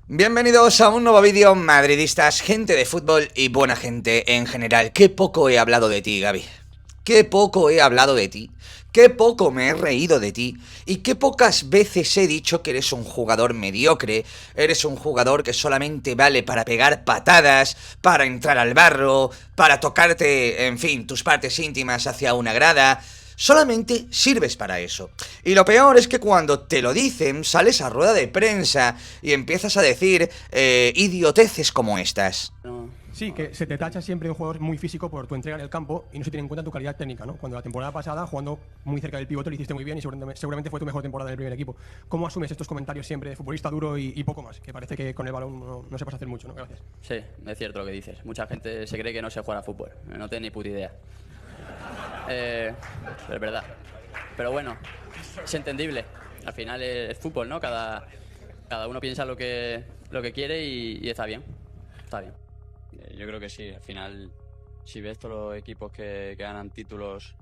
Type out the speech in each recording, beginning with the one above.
Bienvenidos a un nuevo vídeo, madridistas, gente de fútbol y buena gente en general. Qué poco he hablado de ti, Gavi. Qué poco he hablado de ti. Qué poco me he reído de ti. Y qué pocas veces he dicho que eres un jugador mediocre. Eres un jugador que solamente vale para pegar patadas, para entrar al barro, para tocarte, en fin, tus partes íntimas hacia una grada. Solamente sirves para eso. Y lo peor es que cuando te lo dicen, sales a rueda de prensa y empiezas a decir idioteces como estas. Sí, que se te tacha siempre un jugador muy físico por tu entrega en el campo y no se tiene en cuenta tu calidad técnica, ¿no? Cuando la temporada pasada, jugando muy cerca del pivote, lo hiciste muy bien y seguramente fue tu mejor temporada en el primer equipo. ¿Cómo asumes estos comentarios siempre de futbolista duro y poco más? Que parece que con el balón no sepas hacer mucho, ¿no? Gracias. Sí, es cierto lo que dices. Mucha gente se cree que no sé jugar a fútbol. No tiene ni puta idea. Pero es verdad. Pero bueno, es entendible. Al final es fútbol, ¿no? Cada uno piensa lo que quiere y está bien. Está bien. Yo creo que sí. Al final, si ves todos los equipos que ganan títulos,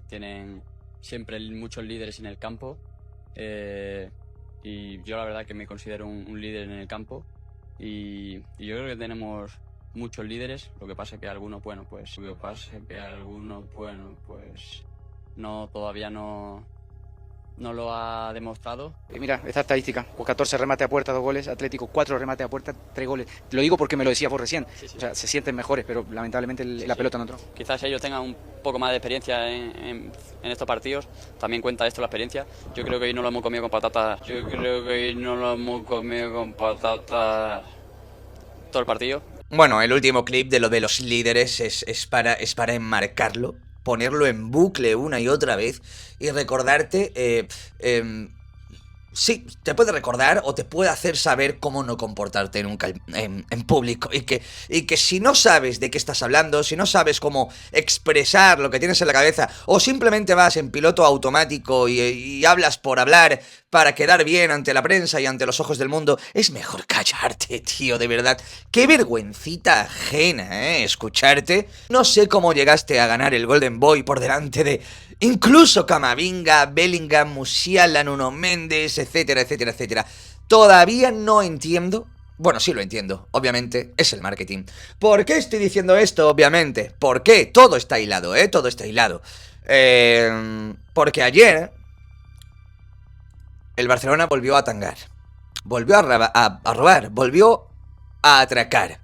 tienen siempre muchos líderes en el campo. Y yo la verdad que me considero un líder en el campo. Y yo creo que tenemos muchos líderes. Lo que pasa es que algunos, no todavía no lo ha demostrado. Mira, esta estadística, pues 14 remates a puerta, 2 goles, Atlético 4 remates a puerta, 3 goles. Te lo digo porque me lo decías vos recién. Sí. O sea, se sienten mejores, pero lamentablemente la pelota no entró. Quizás ellos tengan un poco más de experiencia en estos partidos. También cuenta esto la experiencia. Yo creo que hoy no lo hemos comido con patatas. Todo el partido. Bueno, el último clip de lo de los líderes es para enmarcarlo, ponerlo en bucle una y otra vez y recordarte, sí, te puede recordar o te puede hacer saber cómo no comportarte nunca en público y que si no sabes de qué estás hablando, si no sabes cómo expresar lo que tienes en la cabeza o simplemente vas en piloto automático y hablas por hablar para quedar bien ante la prensa y ante los ojos del mundo, es mejor callarte, tío, de verdad. Qué vergüencita ajena, escucharte. No sé cómo llegaste a ganar el Golden Boy por delante de incluso Camavinga, Bellingham, Musiala, Nuno Méndez, etcétera, etcétera, etcétera. Todavía no entiendo. Bueno, sí lo entiendo, obviamente, es el marketing. ¿Por qué estoy diciendo esto? Obviamente. ¿Por qué? Todo está hilado, todo está hilado. Porque ayer el Barcelona volvió a tangar, volvió a robar, volvió a atracar.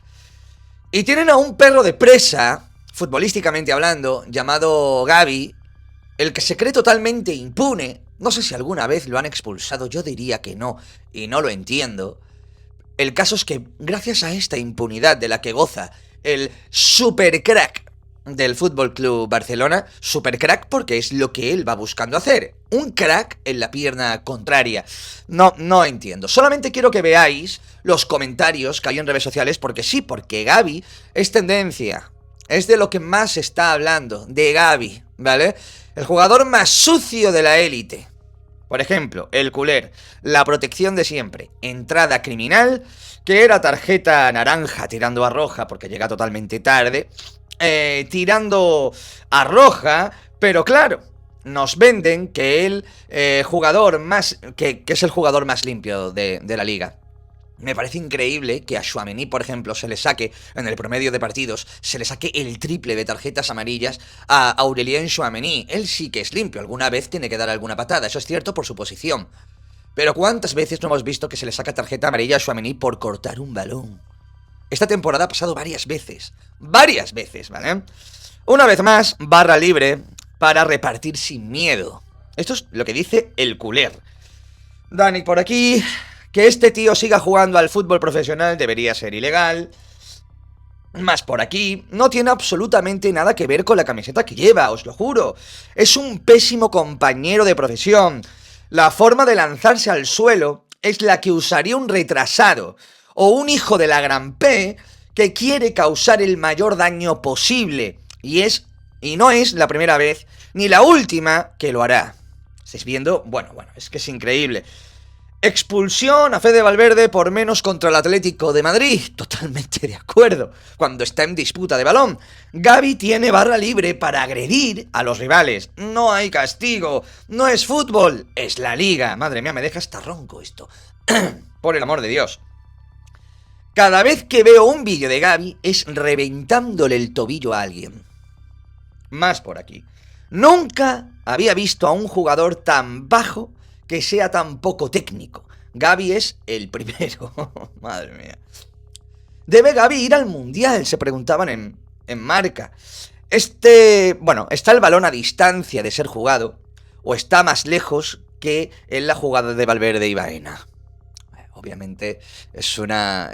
Y tienen a un perro de presa, futbolísticamente hablando, llamado Gavi, el que se cree totalmente impune. No sé si alguna vez lo han expulsado, yo diría que no, y no lo entiendo. El caso es que gracias a esta impunidad de la que goza el supercrack del Fútbol Club Barcelona, supercrack porque es lo que él va buscando hacer, un crack en la pierna contraria. No entiendo, solamente quiero que veáis los comentarios que hay en redes sociales, porque sí, porque Gavi es tendencia, es de lo que más se está hablando, de Gavi, ¿vale? El jugador más sucio de la élite. Por ejemplo, el culé, la protección de siempre, entrada criminal, que era tarjeta naranja tirando a roja porque llega totalmente tarde, tirando a roja, pero claro, nos venden que el jugador más, que es el jugador más limpio de la liga. Me parece increíble que a Tchouaméni, por ejemplo, se le saque, en el promedio de partidos, se le saque el triple de tarjetas amarillas a Aurélien Tchouaméni. Él sí que es limpio, alguna vez tiene que dar alguna patada, eso es cierto por su posición. Pero ¿cuántas veces no hemos visto que se le saca tarjeta amarilla a Tchouaméni por cortar un balón? Esta temporada ha pasado varias veces, ¿vale? Una vez más, barra libre para repartir sin miedo. Esto es lo que dice el culé. Dani por aquí. Que este tío siga jugando al fútbol profesional debería ser ilegal. Más por aquí, no tiene absolutamente nada que ver con la camiseta que lleva, os lo juro. Es un pésimo compañero de profesión. La forma de lanzarse al suelo es la que usaría un retrasado o un hijo de la gran P que quiere causar el mayor daño posible. Y no es la primera vez ni la última que lo hará. ¿Estáis viendo? Bueno, es que es increíble. Expulsión a Fede Valverde por menos contra el Atlético de Madrid. Totalmente de acuerdo. Cuando está en disputa de balón. Gavi tiene barra libre para agredir a los rivales. No hay castigo. No es fútbol. Es la liga. Madre mía, me deja hasta ronco esto. Por el amor de Dios. Cada vez que veo un vídeo de Gavi es reventándole el tobillo a alguien. Más por aquí. Nunca había visto a un jugador tan bajo que sea tan poco técnico. Gavi es el primero. Madre mía. ¿Debe Gavi ir al Mundial?, se preguntaban en Marca. Bueno, ¿está el balón a distancia de ser jugado o está más lejos que en la jugada de Valverde y Baena? Obviamente es una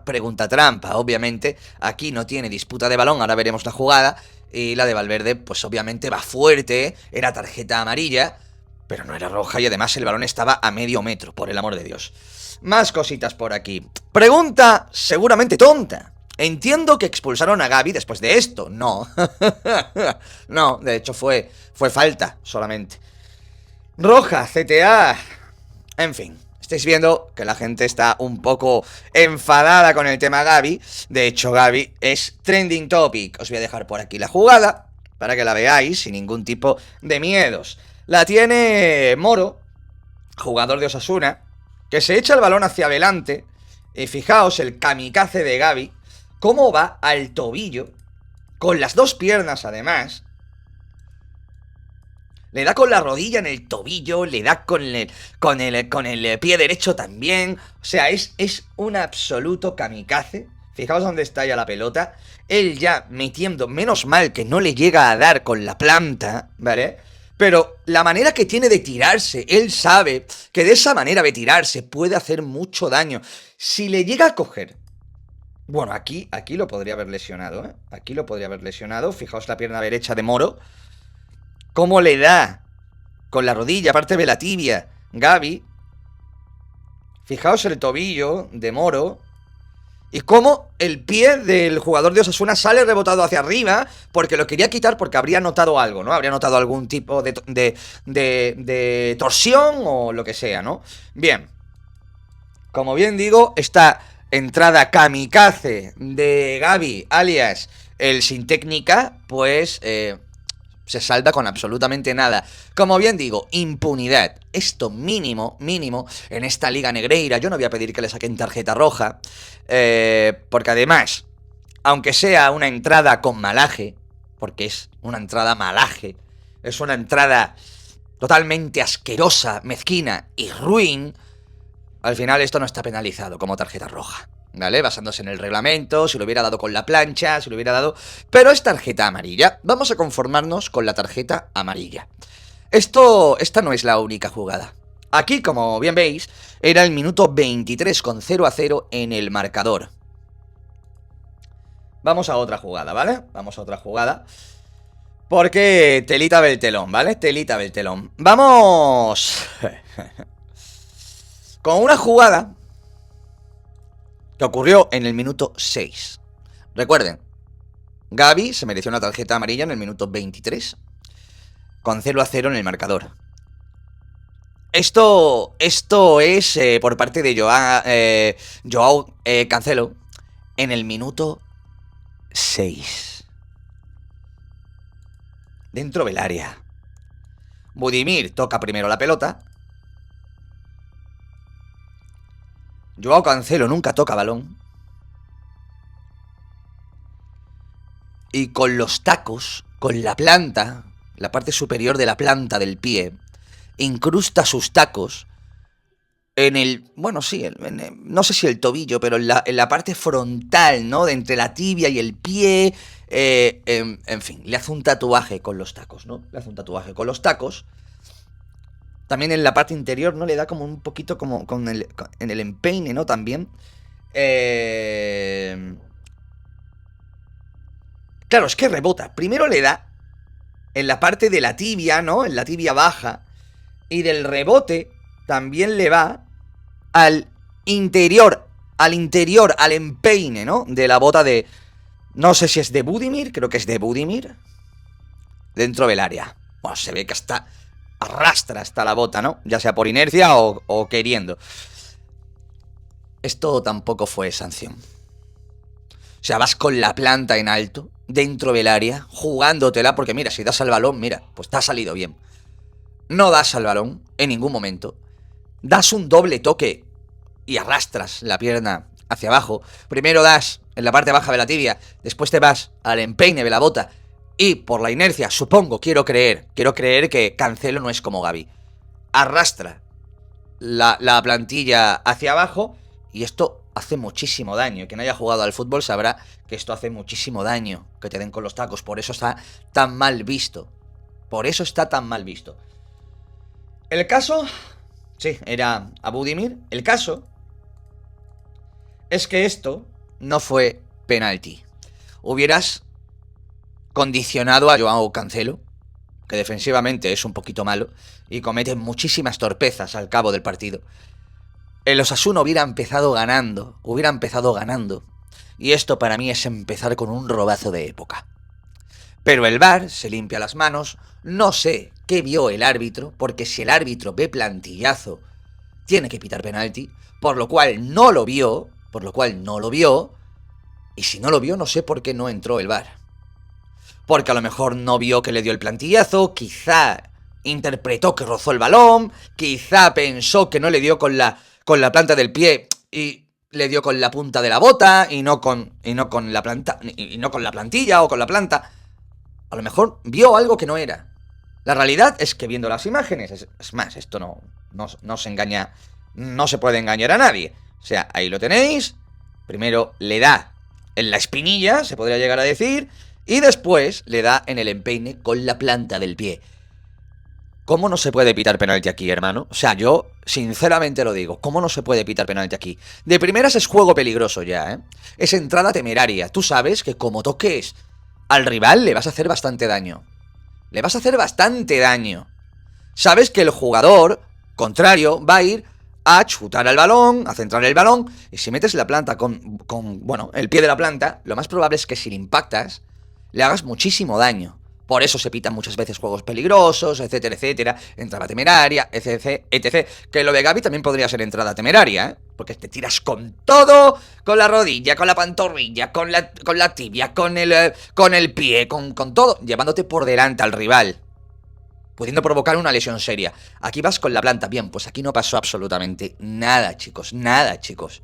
pregunta trampa. Obviamente aquí no tiene disputa de balón, ahora veremos la jugada. Y la de Valverde, pues obviamente va fuerte, era tarjeta amarilla, pero no era roja y además el balón estaba a medio metro, por el amor de Dios. Más cositas por aquí. Pregunta seguramente tonta. Entiendo que expulsaron a Gavi después de esto. No. No, de hecho fue falta solamente. Roja, CTA. En fin, estáis viendo que la gente está un poco enfadada con el tema Gavi. De hecho, Gavi es trending topic. Os voy a dejar por aquí la jugada para que la veáis sin ningún tipo de miedos. La tiene Moro, jugador de Osasuna, que se echa el balón hacia adelante. Y fijaos el kamikaze de Gavi, cómo va al tobillo, con las dos piernas además. Le da con la rodilla en el tobillo, le da con el pie derecho también. O sea, es un absoluto kamikaze. Fijaos dónde está ya la pelota. Él ya metiendo, menos mal que no le llega a dar con la planta, ¿vale? Pero la manera que tiene de tirarse, él sabe que de esa manera de tirarse puede hacer mucho daño. Si le llega a coger... Bueno, aquí lo podría haber lesionado, ¿eh? Aquí lo podría haber lesionado. Fijaos la pierna derecha de Moro. Cómo le da con la rodilla, aparte de la tibia, Gavi. Fijaos el tobillo de Moro. Y cómo el pie del jugador de Osasuna sale rebotado hacia arriba, porque lo quería quitar porque habría notado algo, ¿no? Habría notado algún tipo de torsión o lo que sea, ¿no? Bien. Como bien digo, esta entrada kamikaze de Gavi, alias el sin técnica, pues se salva con absolutamente nada. Como bien digo, impunidad. Esto mínimo en esta liga negreira. Yo no voy a pedir que le saquen tarjeta roja, porque además, aunque sea una entrada con malaje, porque es una entrada malaje, es una entrada totalmente asquerosa, mezquina y ruin, al final esto no está penalizado como tarjeta roja, ¿vale? Basándose en el reglamento, si lo hubiera dado con la plancha, si lo hubiera dado... Pero es tarjeta amarilla. Vamos a conformarnos con la tarjeta amarilla. Esta no es la única jugada. Aquí, como bien veis, era el minuto 23 con 0-0 en el marcador. Vamos a otra jugada, ¿vale? Vamos a otra jugada. Porque telita del telón, ¿vale? Telita del telón. Vamos... con una jugada que ocurrió en el minuto 6. Recuerden, Gavi se mereció una tarjeta amarilla en el minuto 23, con 0-0 en el marcador. Esto es por parte de Joao Cancelo en el minuto 6. Dentro del área. Budimir toca primero la pelota. Joao Cancelo nunca toca balón. Y con los tacos, con la planta, la parte superior de la planta del pie, incrusta sus tacos en el... Bueno, sí, no sé si el tobillo, pero en la parte frontal, ¿no? De entre la tibia y el pie. En fin, le hace un tatuaje con los tacos, ¿no? Le hace un tatuaje con los tacos. También en la parte interior, ¿no? Le da como un poquito como en el empeine, ¿no? También. Claro, es que rebota. Primero le da en la parte de la tibia, ¿no? En la tibia baja. Y del rebote también le va al interior, al empeine, ¿no? De la bota de... No sé si es de Budimir, creo que es de Budimir. Dentro del área. Bueno, se ve que hasta... arrastra hasta la bota, ¿no? Ya sea por inercia o queriendo. Esto tampoco fue sanción. O sea, vas con la planta en alto, dentro del área, jugándotela, porque mira, si das al balón, mira, pues te ha salido bien. No das al balón en ningún momento. Das un doble toque y arrastras la pierna hacia abajo, primero das en la parte baja de la tibia, después te vas al empeine de la bota y por la inercia, supongo, quiero creer que Cancelo no es como Gavi. Arrastra la plantilla hacia abajo y esto hace muchísimo daño. Quien haya jugado al fútbol sabrá que esto hace muchísimo daño, que te den con los tacos. Por eso está tan mal visto. Por eso está tan mal visto. El caso... Sí, era a Budimir. El caso es que esto no fue penalti. Hubieras condicionado a Joao Cancelo, que defensivamente es un poquito malo y comete muchísimas torpezas al cabo del partido. El Osasuna hubiera empezado ganando. Y esto para mí es empezar con un robazo de época. Pero el VAR se limpia las manos. No sé qué vio el árbitro, porque si el árbitro ve plantillazo, tiene que pitar penalti, por lo cual no lo vio, y si no lo vio, no sé por qué no entró el VAR. Porque a lo mejor no vio que le dio el plantillazo, quizá interpretó que rozó el balón, quizá pensó que no le dio con la planta del pie y le dio con la punta de la bota y no con la plantilla o con la planta. A lo mejor vio algo que no era. La realidad es que viendo las imágenes, es más, esto no se engaña, no se puede engañar a nadie. O sea, ahí lo tenéis. Primero le da en la espinilla, se podría llegar a decir, y después le da en el empeine con la planta del pie. ¿Cómo no se puede pitar penalti aquí, hermano? O sea, yo sinceramente lo digo, ¿cómo no se puede pitar penalti aquí? De primeras es juego peligroso ya, ¿eh? Es entrada temeraria. Tú sabes que como toques al rival le vas a hacer bastante daño. Sabes que el jugador contrario va a ir a chutar al balón, a centrar el balón, y si metes la planta con el pie de la planta, lo más probable es que si le impactas, le hagas muchísimo daño. Por eso se pitan muchas veces juegos peligrosos, etcétera, etcétera, entrada temeraria, etc. Que lo de Gavi también podría ser entrada temeraria, ¿eh? Porque te tiras con todo, con la rodilla, con la pantorrilla, con la tibia, con el pie, con todo, llevándote por delante al rival, pudiendo provocar una lesión seria. Aquí vas con la planta. Bien, pues aquí no pasó absolutamente nada, chicos. Nada, chicos.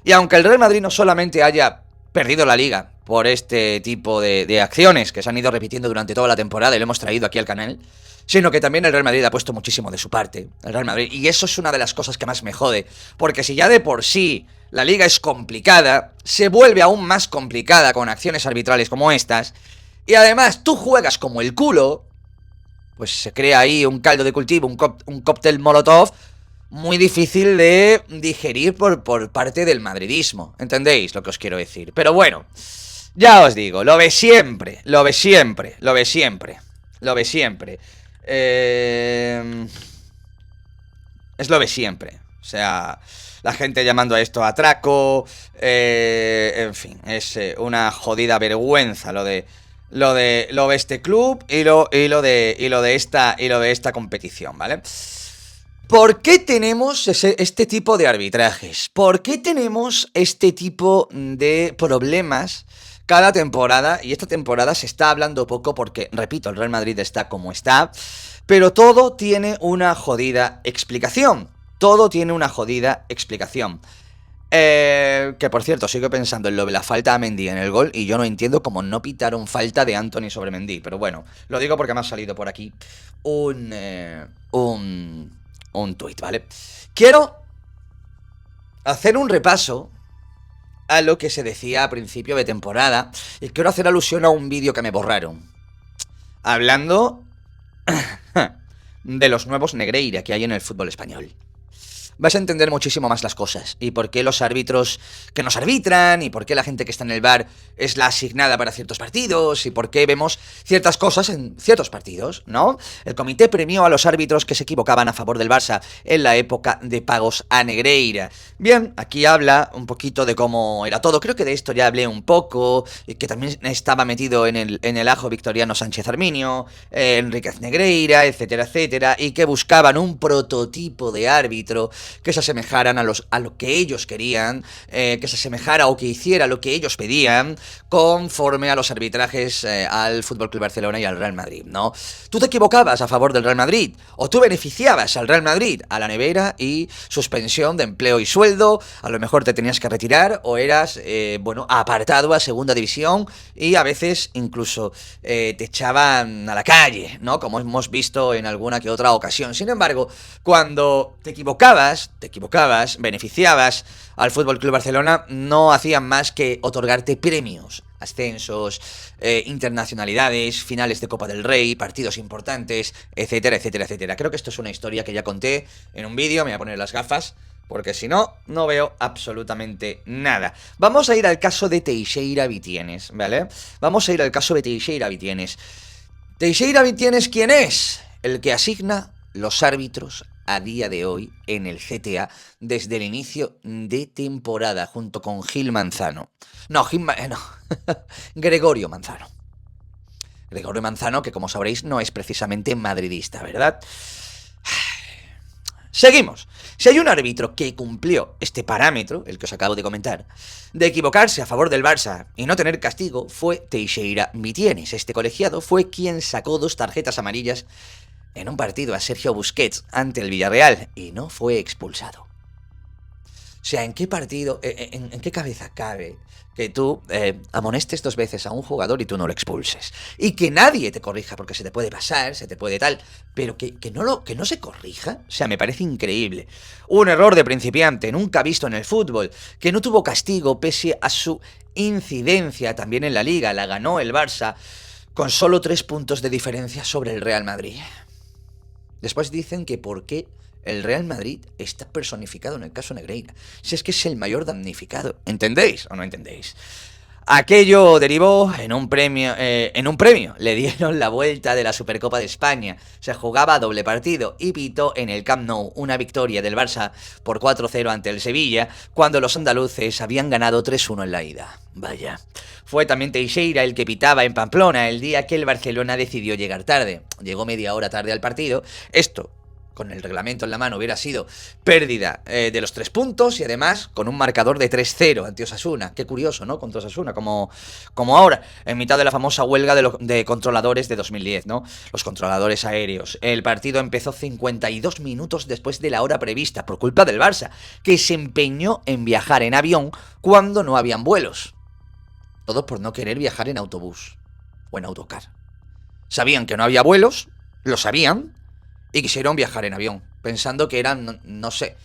Y aunque el Real Madrid no solamente haya perdido la liga por este tipo de acciones que se han ido repitiendo durante toda la temporada y lo hemos traído aquí al canal, sino que también el Real Madrid ha puesto muchísimo de su parte. El Real Madrid. Y eso es una de las cosas que más me jode. Porque si ya de por sí la liga es complicada, se vuelve aún más complicada con acciones arbitrales como estas. Y además tú juegas como el culo, pues se crea ahí un caldo de cultivo, un cóctel molotov muy difícil de digerir por parte del madridismo. ¿Entendéis lo que os quiero decir? Pero bueno, ya os digo, lo ve siempre. Es lo de siempre. O sea, la gente llamando a esto atraco, en fin, es una jodida vergüenza lo de este club y lo de esta competición, ¿vale? ¿Por qué tenemos este tipo de arbitrajes? ¿Por qué tenemos este tipo de problemas cada temporada? Y esta temporada se está hablando poco porque, repito, el Real Madrid está como está, pero todo tiene una jodida explicación. Que por cierto, sigo pensando en lo de la falta a Mendy en el gol y yo no entiendo cómo no pitaron falta de Antony sobre Mendy. Pero bueno, lo digo porque me ha salido por aquí un tuit, ¿vale? Quiero hacer un repaso a lo que se decía a principio de temporada y quiero hacer alusión a un vídeo que me borraron hablando de los nuevos Negreira que hay en el fútbol español. Vas a entender muchísimo más las cosas y por qué los árbitros que nos arbitran y por qué la gente que está en el VAR es la asignada para ciertos partidos y por qué vemos ciertas cosas en ciertos partidos, ¿no? El comité premió a los árbitros que se equivocaban a favor del Barça en la época de pagos a Negreira. Bien, aquí habla un poquito de cómo era todo. Creo que de esto ya hablé un poco, que también estaba metido en el ajo Victoriano Sánchez Arminio, Enríquez Negreira, etcétera, etcétera, y que buscaban un prototipo de árbitro que se asemejaran a lo que ellos querían, que se asemejara o que hiciera lo que ellos pedían, conforme a los arbitrajes al FC Barcelona y al Real Madrid, ¿no? Tú te equivocabas a favor del Real Madrid, o tú beneficiabas al Real Madrid, a la nevera y suspensión de empleo y sueldo, a lo mejor te tenías que retirar, o eras, apartado a segunda división, y a veces incluso te echaban a la calle, ¿no? Como hemos visto en alguna que otra ocasión. Sin embargo, cuando te equivocabas, beneficiabas al FC Barcelona, no hacían más que otorgarte premios, ascensos, internacionalidades, finales de Copa del Rey, partidos importantes, etcétera, etcétera, etcétera. Creo que esto es una historia que ya conté en un vídeo, me voy a poner las gafas, porque si no, no veo absolutamente nada. Vamos a ir al caso de Teixeira Vitienes, ¿vale? Vamos a ir al caso de Teixeira Vitienes. Teixeira Vitienes, ¿quién es? El que asigna los árbitros a día de hoy en el CTA desde el inicio de temporada, junto con Gil Manzano. No, Gregorio Manzano. Gregorio Manzano, que como sabréis no es precisamente madridista, ¿verdad? Seguimos. Si hay un árbitro que cumplió este parámetro, el que os acabo de comentar, de equivocarse a favor del Barça y no tener castigo, fue Teixeira Vitienes. Este colegiado fue quien sacó 2 tarjetas amarillas en un partido a Sergio Busquets ante el Villarreal y no fue expulsado. O sea, ¿en qué partido, en qué cabeza cabe que tú amonestes 2 veces a un jugador y tú no lo expulses? Y que nadie te corrija, porque se te puede pasar, se te puede tal, pero que no se corrija. O sea, me parece increíble. Un error de principiante, nunca visto en el fútbol, que no tuvo castigo pese a su incidencia también en la Liga. La ganó el Barça con solo 3 puntos de diferencia sobre el Real Madrid. Después dicen que por qué el Real Madrid está personificado en el caso Negreira, si es que es el mayor damnificado. ¿Entendéis o no entendéis? Aquello derivó en un premio. Le dieron la vuelta de la Supercopa de España. Se jugaba a doble partido y pitó en el Camp Nou una victoria del Barça por 4-0 ante el Sevilla, cuando los andaluces habían ganado 3-1 en la ida. Vaya. Fue también Teixeira el que pitaba en Pamplona el día que el Barcelona decidió llegar tarde. Llegó media hora tarde al partido. Esto, con el reglamento en la mano, hubiera sido pérdida de los 3 puntos y además con un marcador de 3-0 ante Osasuna. Qué curioso, ¿no? Contra Osasuna, como ahora, en mitad de la famosa huelga de controladores de 2010, ¿no? Los controladores aéreos. El partido empezó 52 minutos después de la hora prevista por culpa del Barça, que se empeñó en viajar en avión cuando no habían vuelos. Todo por no querer viajar en autobús o en autocar. Sabían que no había vuelos, lo sabían, y quisieron viajar en avión, pensando que eran, no sé,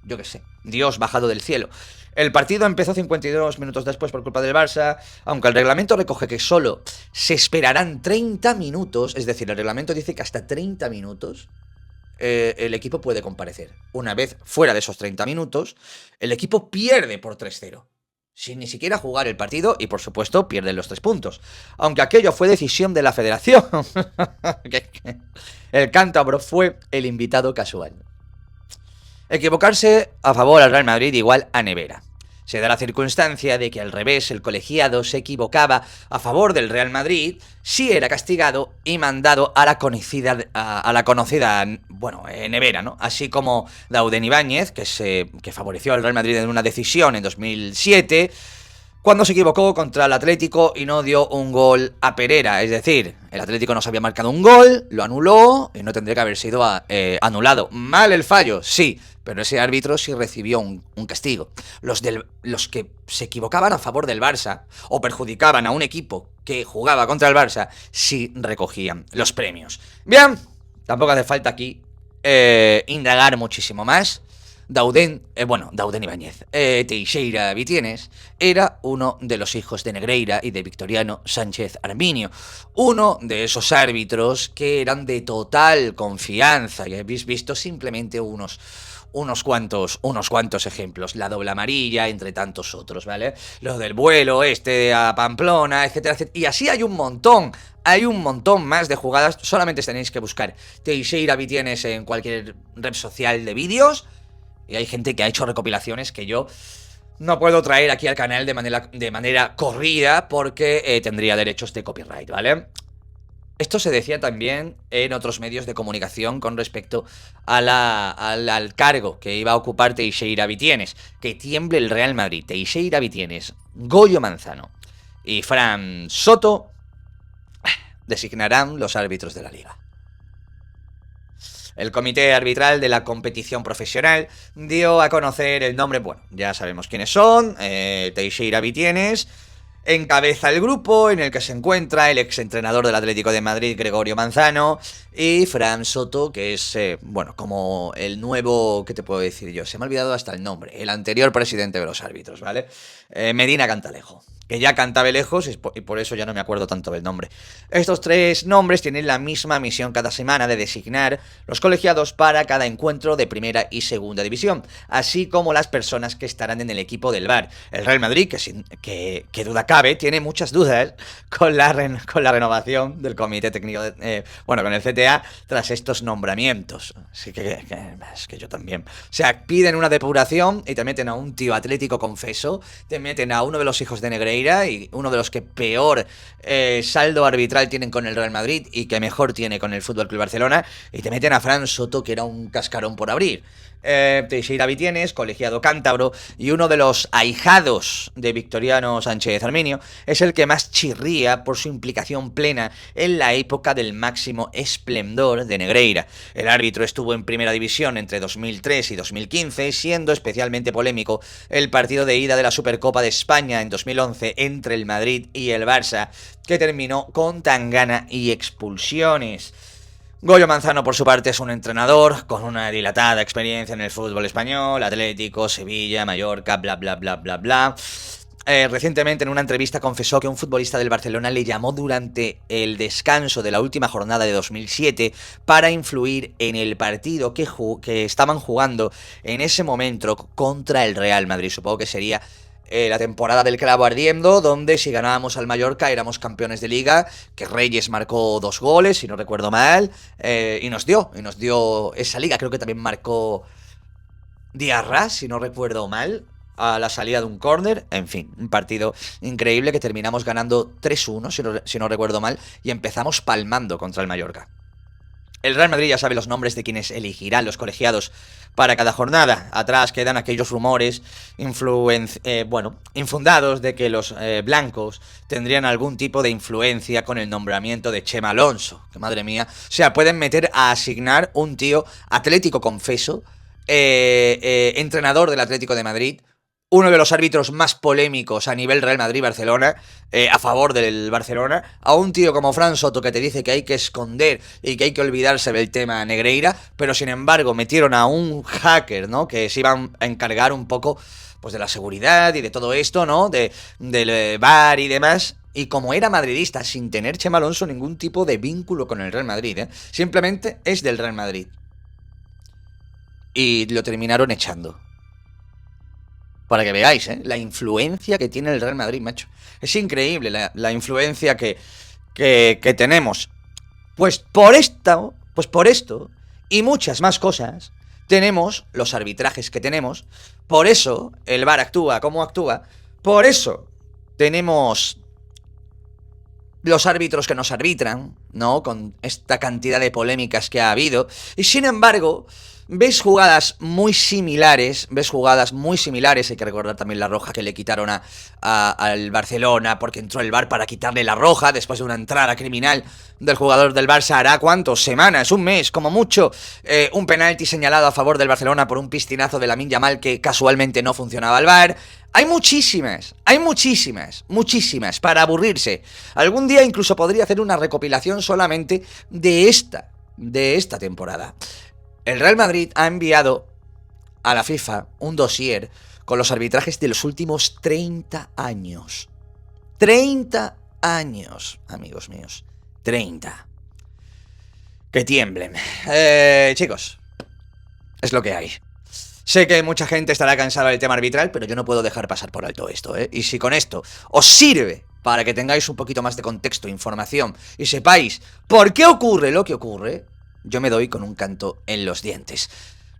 yo qué sé, Dios bajado del cielo. El partido empezó 52 minutos después por culpa del Barça, aunque el reglamento recoge que solo se esperarán 30 minutos, es decir, el reglamento dice que hasta 30 minutos el equipo puede comparecer. Una vez fuera de esos 30 minutos, el equipo pierde por 3-0. Sin ni siquiera jugar el partido y, por supuesto, pierden los 3 puntos. Aunque aquello fue decisión de la federación. El cántabro fue el invitado casual. Equivocarse a favor al Real Madrid igual a nevera. Se da la circunstancia de que al revés el colegiado se equivocaba a favor del Real Madrid, sí era castigado y mandado a la conocida nevera, ¿no? Así como Dauden Ibáñez, que favoreció al Real Madrid en una decisión en 2007, cuando se equivocó contra el Atlético y no dio un gol a Perera. Es decir, el Atlético nos había marcado un gol, lo anuló y no tendría que haber sido anulado. Mal el fallo, sí, pero ese árbitro sí recibió un castigo. Los que se equivocaban a favor del Barça o perjudicaban a un equipo que jugaba contra el Barça sí recogían los premios. Bien, tampoco hace falta aquí indagar muchísimo más. Dauden Ibáñez, Teixeira Vitienes, era uno de los hijos de Negreira y de Victoriano Sánchez Arminio, uno de esos árbitros que eran de total confianza, y habéis visto simplemente unos cuantos ejemplos, la doble amarilla, entre tantos otros, ¿vale? Lo del vuelo a Pamplona, etcétera, etcétera, y así hay un montón más de jugadas. Solamente tenéis que buscar Teixeira Vitienes en cualquier red social de vídeos. Y hay gente que ha hecho recopilaciones que yo no puedo traer aquí al canal de manera corrida porque tendría derechos de copyright, ¿vale? Esto se decía también en otros medios de comunicación con respecto a al cargo que iba a ocupar Teixeira Vitienes. Que tiemble el Real Madrid. Teixeira Vitienes, Goyo Manzano y Fran Soto designarán los árbitros de la liga. El comité arbitral de la competición profesional dio a conocer el nombre, bueno, ya sabemos quiénes son, Teixeira Vitienes. Encabeza el grupo en el que se encuentra el exentrenador del Atlético de Madrid, Gregorio Manzano, y Fran Soto, que es, bueno, como el nuevo, ¿qué te puedo decir yo? Se me ha olvidado hasta el nombre, el anterior presidente de los árbitros, ¿vale? Medina Cantalejo, que ya cantaba lejos y por eso ya no me acuerdo tanto del nombre. Estos tres nombres tienen la misma misión cada semana de designar los colegiados para cada encuentro de primera y segunda división, así como las personas que estarán en el equipo del VAR. El Real Madrid, que duda cabe, tiene muchas dudas con la renovación del comité técnico, bueno, con el CTA, tras estos nombramientos. Así que es que yo también. O sea, piden una depuración y te meten a un tío atlético confeso, te meten a uno de los hijos de Negreira, y uno de los que peor saldo arbitral tienen con el Real Madrid y que mejor tiene con el FC Barcelona, y te meten a Fran Soto, que era un cascarón por abrir. Teixeira Vitienes, colegiado cántabro y uno de los ahijados de Victoriano Sánchez Arminio, es el que más chirría por su implicación plena en la época del máximo esplendor de Negreira. El árbitro estuvo en primera división entre 2003 y 2015, siendo especialmente polémico el partido de ida de la Supercopa de España en 2011 entre el Madrid y el Barça, que terminó con tangana y expulsiones. Goyo Manzano, por su parte, es un entrenador con una dilatada experiencia en el fútbol español, Atlético, Sevilla, Mallorca, bla bla bla bla bla. Recientemente en una entrevista confesó que un futbolista del Barcelona le llamó durante el descanso de la última jornada de 2007 para influir en el partido que estaban jugando en ese momento contra el Real Madrid. Supongo que sería la temporada del clavo ardiendo, donde si ganábamos al Mallorca éramos campeones de liga, que Reyes marcó 2 goles, si no recuerdo mal, y nos dio esa liga. Creo que también marcó Diarra, si no recuerdo mal, a la salida de un córner. En fin, un partido increíble que terminamos ganando 3-1, si no recuerdo mal, y empezamos palmando contra el Mallorca. El Real Madrid ya sabe los nombres de quienes elegirán los colegiados para cada jornada. Atrás quedan aquellos rumores infundados de que los blancos tendrían algún tipo de influencia con el nombramiento de Chema Alonso. Que madre mía. O sea, pueden meter a asignar un tío atlético confeso, entrenador del Atlético de Madrid, uno de los árbitros más polémicos a nivel Real Madrid-Barcelona, a favor del Barcelona, a un tío como Fran Soto que te dice que hay que esconder y que hay que olvidarse del tema Negreira, pero sin embargo metieron a un hacker, ¿no?, que se iban a encargar un poco pues de la seguridad y de todo esto, ¿no?, del VAR y demás. Y como era madridista, sin tener Chema Alonso ningún tipo de vínculo con el Real Madrid, simplemente es del Real Madrid. Y lo terminaron echando. Para que veáis, la influencia que tiene el Real Madrid, macho. Es increíble la influencia que tenemos. Pues por esto y muchas más cosas, tenemos los arbitrajes que tenemos. Por eso el VAR actúa como actúa. Por eso tenemos los árbitros que nos arbitran, ¿no?, con esta cantidad de polémicas que ha habido. Y sin embargo, ves jugadas muy similares, hay que recordar también la roja que le quitaron al Barcelona, porque entró el VAR para quitarle la roja después de una entrada criminal del jugador del Barça hará ¿cuántos? Semanas, un mes, como mucho. Un penalti señalado a favor del Barcelona por un piscinazo de Lamine Yamal que casualmente no funcionaba el VAR. Hay muchísimas para aburrirse. Algún día incluso podría hacer una recopilación solamente de esta temporada. El Real Madrid ha enviado a la FIFA un dossier con los arbitrajes de los últimos 30 años. 30 años, amigos míos. 30. Que tiemblen. Chicos, es lo que hay. Sé que mucha gente estará cansada del tema arbitral, pero yo no puedo dejar pasar por alto esto, Y si con esto os sirve para que tengáis un poquito más de contexto, información, y sepáis por qué ocurre lo que ocurre, yo me doy con un canto en los dientes.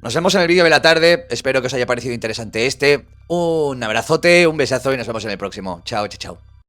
Nos vemos en el vídeo de la tarde. Espero que os haya parecido interesante Un abrazote, un besazo y nos vemos en el próximo. Chao, chao, chao.